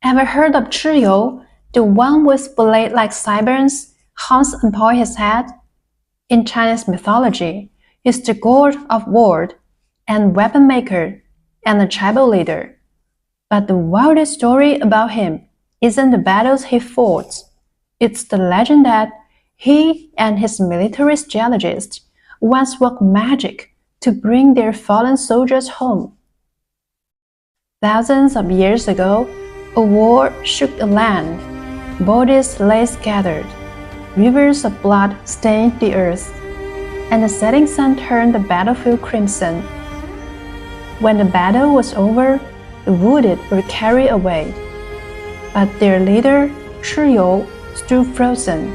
Ever heard of Chiyou, the one with blade-like sideburns, horns upon his head? In Chinese mythology, he's the god of war and weapon maker and a tribal leader. But the wildest story about him isn't the battles he fought. It's the legend that he and his military strategist once worked magic to bring their fallen soldiers home. Thousands of years ago, a war shook the land. Bodies lay scattered. Rivers of blood stained the earth, and the setting sun turned the battlefield crimson. When the battle was over, the wounded were carried away. But their leader, Chiyou, stood frozen,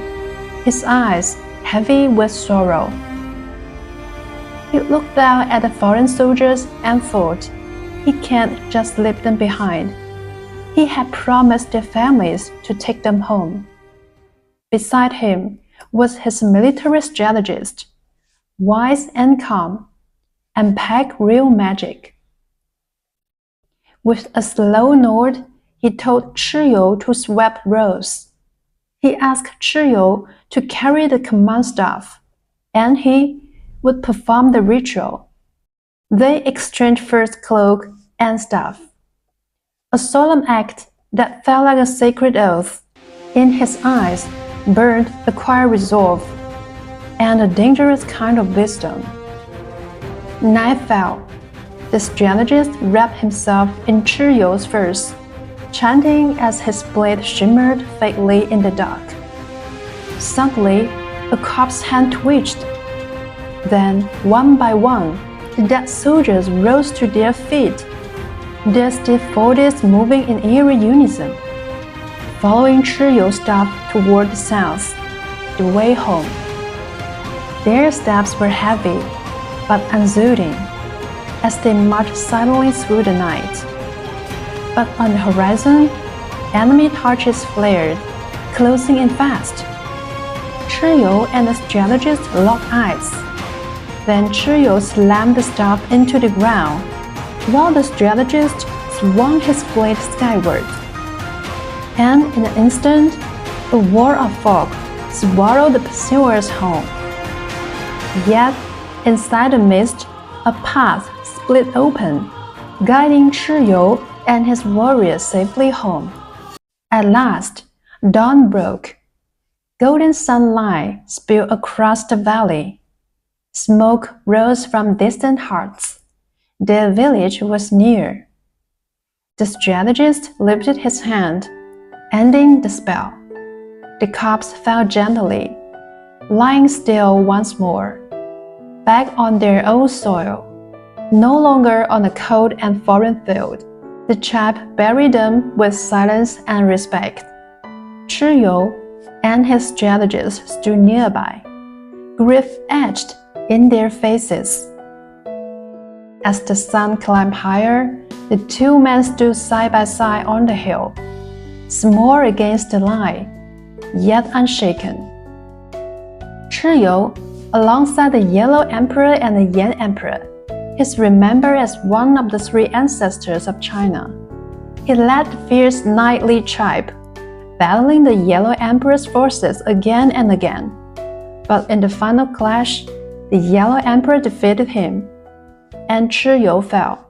his eyes heavy with sorrow. He looked down at the fallen soldiers and thought, he can't just leave them behind. He had promised their families to take them home. Beside him was his military strategist, wise and calm, and packed real magic. With a slow nod, he told Chiyou to swap roles. He asked Chiyou to carry the command staff, and he would perform the ritual. They exchanged first cloak and staff, a solemn act that felt like a sacred oath. In his eyes burned a quiet resolve and a dangerous kind of wisdom. Night fell. The strategist wrapped himself in Chiyou's furs, chanting as his blade shimmered faintly in the dark. Suddenly, a corpse's hand twitched. Then, one by one, the dead soldiers rose to their feet, their stiff bodies moving in eerie unison, following Chiyou's staff toward the south, the way home. Their steps were heavy, but unsoothing, as they marched silently through the night. But on the horizon, enemy torches flared, closing in fast. Chiyou and the strategist locked eyes. Then Chiyou slammed the staff into the ground, while the strategist swung his blade skyward. And in an instant, a wall of fog swallowed the pursuers home. Yet, inside the mist, a path split open, guiding Chiyou and his warriors safely home. At last, dawn broke. Golden sunlight spilled across the valley. Smoke rose from distant huts. Their village was near. The strategist lifted his hand, ending the spell. The corpse fell gently, lying still once more, back on their own soil, no longer on a cold and foreign field. The tribe buried them with silence and respect. Chiyou and his strategist stood nearby, grief etched in their faces. As the sun climbed higher, the two men stood side by side on the hill, small against the light, yet unshaken. Chiyou, alongside the Yellow Emperor and the Yan Emperor, is remembered as one of the three ancestors of China. He led the fierce knightly tribe, battling the Yellow Emperor's forces again and again. But in the final clash, the Yellow Emperor defeated him, and Chiyou fell.